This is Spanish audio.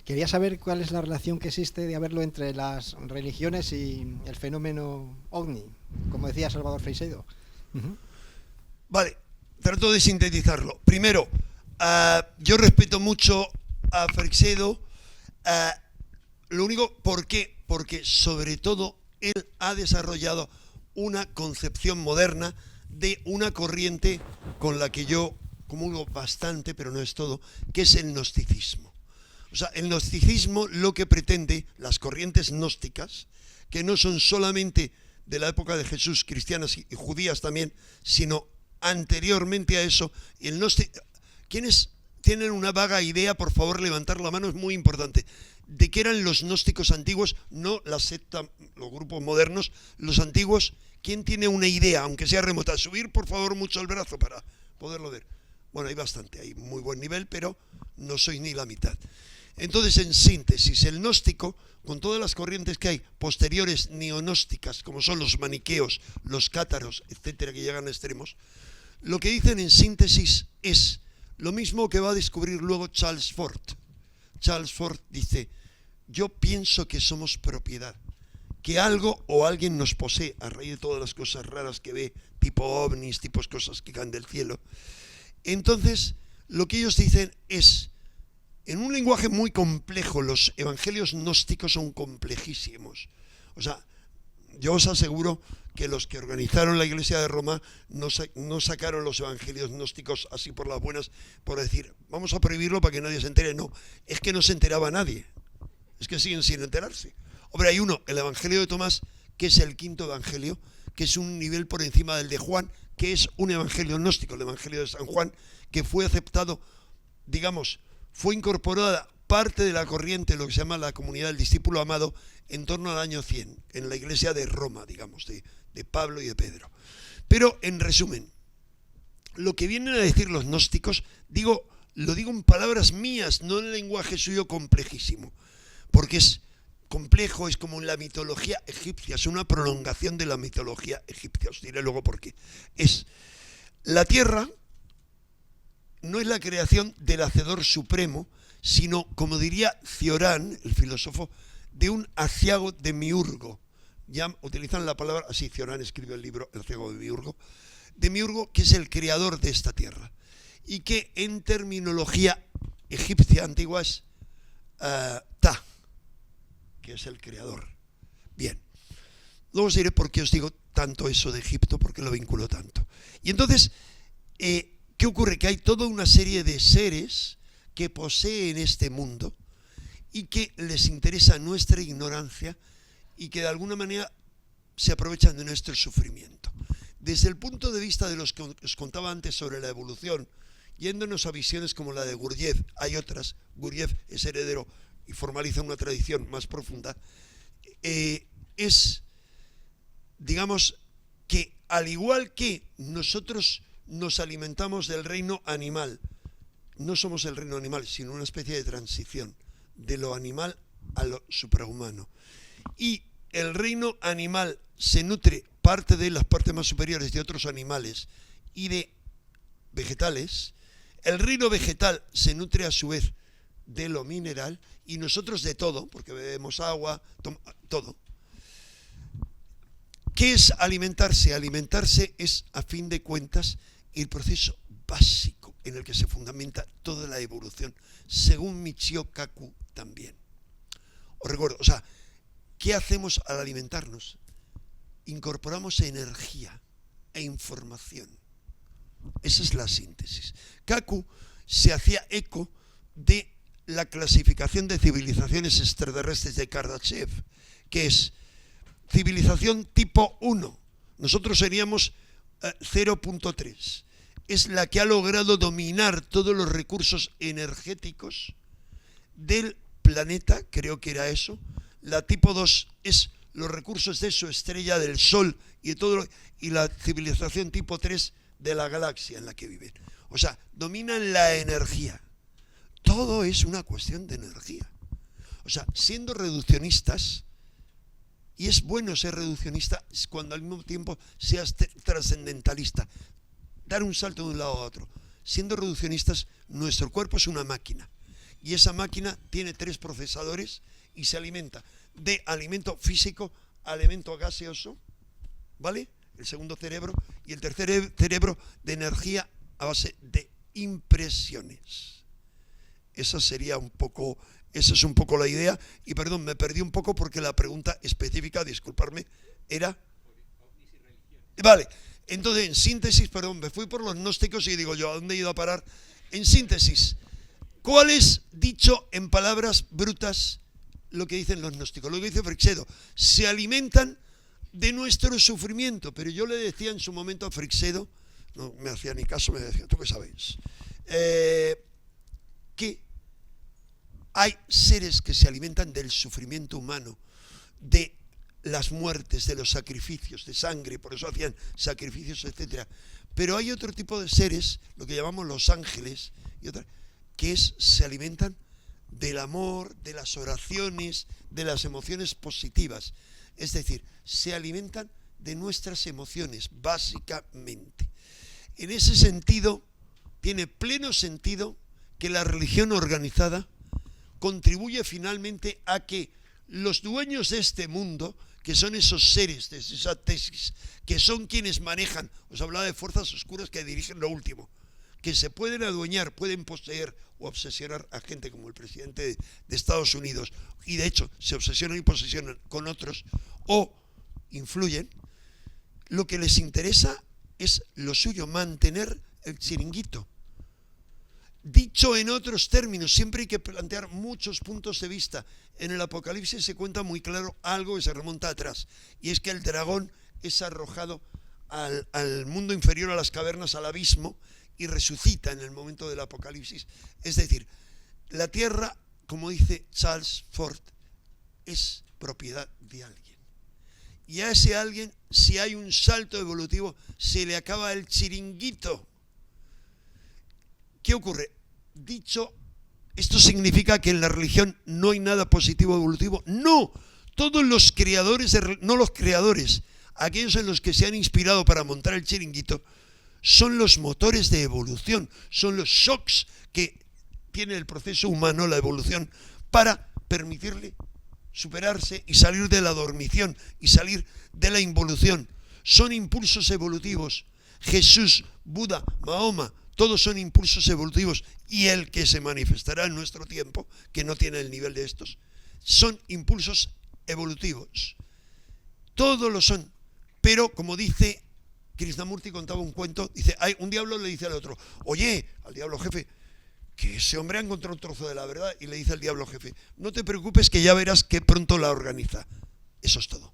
Quería saber cuál es la relación que existe de haberlo entre las religiones y el fenómeno ovni, como decía Salvador Freixedo. Uh-huh. Vale, trato de sintetizarlo. Primero, yo respeto mucho a Freixedo. Lo único, ¿por qué? Porque sobre todo él ha desarrollado una concepción moderna de una corriente con la que yo comulgo bastante, pero no es todo, que es el gnosticismo. O sea, el gnosticismo lo que pretende, las corrientes gnósticas, que no son solamente de la época de Jesús, cristianas y judías también, sino anteriormente a eso, el ¿quiénes tienen una vaga idea? Por favor, levantar la mano, es muy importante. ¿De qué eran los gnósticos antiguos? No la secta, los grupos modernos, los antiguos. ¿Quién tiene una idea, aunque sea remota? Subir, por favor, mucho el brazo para poderlo ver. Bueno, hay bastante, hay muy buen nivel, pero no sois ni la mitad. Entonces, en síntesis, el gnóstico, con todas las corrientes que hay posteriores neognósticas, como son los maniqueos, los cátaros, etcétera, que llegan a extremos, lo que dicen en síntesis es lo mismo que va a descubrir luego Charles Ford. Charles Ford dice: yo pienso que somos propiedad, que algo o alguien nos posee a raíz de todas las cosas raras que ve, tipo ovnis, tipos cosas que caen del cielo. Entonces, lo que ellos dicen es, en un lenguaje muy complejo, los evangelios gnósticos son complejísimos. O sea, yo os aseguro que los que organizaron la Iglesia de Roma no sacaron los evangelios gnósticos así por las buenas, por decir, vamos a prohibirlo para que nadie se entere. No, es que no se enteraba nadie. Es que siguen sin enterarse. Hombre, hay uno, el Evangelio de Tomás, que es el quinto evangelio, que es un nivel por encima del de Juan, que es un evangelio gnóstico, el Evangelio de San Juan, que fue aceptado, digamos, fue incorporada parte de la corriente, lo que se llama la comunidad del discípulo amado, en torno al año 100, en la iglesia de Roma, digamos, de Pablo y de Pedro. Pero, en resumen, lo que vienen a decir los gnósticos, lo digo en palabras mías, no en lenguaje suyo complejísimo, porque es complejo, es como la mitología egipcia, es una prolongación de la mitología egipcia, os diré luego por qué. Es, la tierra no es la creación del Hacedor Supremo, sino, como diría Ciorán, el filósofo, de un aciago demiurgo. Ya utilizan la palabra, así Ciorán escribe el libro El aciago demiurgo, que es el creador de esta tierra, y que en terminología egipcia antigua es Ta, que es el creador. Bien, luego os diré por qué os digo tanto eso de Egipto, por qué lo vinculo tanto. Y entonces, ¿qué ocurre? Que hay toda una serie de seres que poseen este mundo y que les interesa nuestra ignorancia y que de alguna manera se aprovechan de nuestro sufrimiento. Desde el punto de vista de los que os contaba antes sobre la evolución, yéndonos a visiones como la de Gurdjieff, hay otras, Gurdjieff es heredero y formaliza una tradición más profunda, es, digamos, que al igual que nosotros nos alimentamos del reino animal, no somos el reino animal, sino una especie de transición de lo animal a lo suprahumano. Y el reino animal se nutre parte de las partes más superiores de otros animales y de vegetales. El reino vegetal se nutre a su vez de lo mineral y nosotros de todo, porque bebemos agua, todo. ¿Qué es alimentarse? Alimentarse es, a fin de cuentas, el proceso básico en el que se fundamenta toda la evolución, según Michio Kaku también. Os recuerdo, o sea, ¿qué hacemos al alimentarnos? Incorporamos energía e información. Esa es la síntesis. Kaku se hacía eco de la clasificación de civilizaciones extraterrestres de Kardashev, que es civilización tipo 1. Nosotros seríamos 0.3. Es la que ha logrado dominar todos los recursos energéticos del planeta, creo que era eso. La tipo 2 es los recursos de su estrella, del Sol y de todo y la civilización tipo 3 de la galaxia en la que viven. O sea, dominan la energía. Todo es una cuestión de energía. O sea, siendo reduccionistas, y es bueno ser reduccionista cuando al mismo tiempo seas trascendentalista, dar un salto de un lado a otro. Siendo reduccionistas, nuestro cuerpo es una máquina y esa máquina tiene 3 procesadores y se alimenta de alimento físico, alimento gaseoso, ¿vale? El segundo cerebro, y el tercer cerebro de energía a base de impresiones. Esa es un poco la idea, y perdón, me perdí un poco porque la pregunta específica, disculparme, era... Vale, entonces en síntesis, perdón, me fui por los gnósticos y digo yo, ¿a dónde he ido a parar? En síntesis, ¿cuál es, dicho en palabras brutas, lo que dicen los gnósticos? Lo que dice Freixedo, se alimentan de nuestro sufrimiento, pero yo le decía en su momento a Freixedo, no me hacía ni caso, me decía, ¿tú qué sabes? Que hay seres que se alimentan del sufrimiento humano, de las muertes, de los sacrificios de sangre, por eso hacían sacrificios, etcétera. Pero hay otro tipo de seres, lo que llamamos los ángeles, que se alimentan del amor, de las oraciones, de las emociones positivas. Es decir, se alimentan de nuestras emociones, básicamente. En ese sentido, tiene pleno sentido que la religión organizada contribuye finalmente a que los dueños de este mundo, que son esos seres de esa tesis, que son quienes manejan, os hablaba de fuerzas oscuras que dirigen lo último, que se pueden adueñar, pueden poseer o obsesionar a gente como el presidente de Estados Unidos, y de hecho se obsesionan y posesionan con otros, o influyen, lo que les interesa es lo suyo, mantener el chiringuito. Dicho en otros términos, siempre hay que plantear muchos puntos de vista. En el Apocalipsis se cuenta muy claro algo que se remonta atrás, y es que el dragón es arrojado al mundo inferior, a las cavernas, al abismo, y resucita en el momento del Apocalipsis. Es decir, la tierra, como dice Charles Fort, es propiedad de alguien. Y a ese alguien, si hay un salto evolutivo, se le acaba el chiringuito. ¿Qué ocurre? Dicho, ¿esto significa que en la religión no hay nada positivo evolutivo? No, todos los creadores, no los creadores, aquellos en los que se han inspirado para montar el chiringuito, son los motores de evolución, son los shocks que tiene el proceso humano, la evolución, para permitirle superarse y salir de la dormición y salir de la involución. Son impulsos evolutivos. Jesús, Buda, Mahoma, todos son impulsos evolutivos, y el que se manifestará en nuestro tiempo, que no tiene el nivel de estos, son impulsos evolutivos. Todos lo son, pero como dice Krishnamurti, contaba un cuento, dice, un diablo le dice al otro, oye, al diablo jefe, que ese hombre ha encontrado un trozo de la verdad, y le dice al diablo jefe, no te preocupes que ya verás que pronto la organiza. Eso es todo.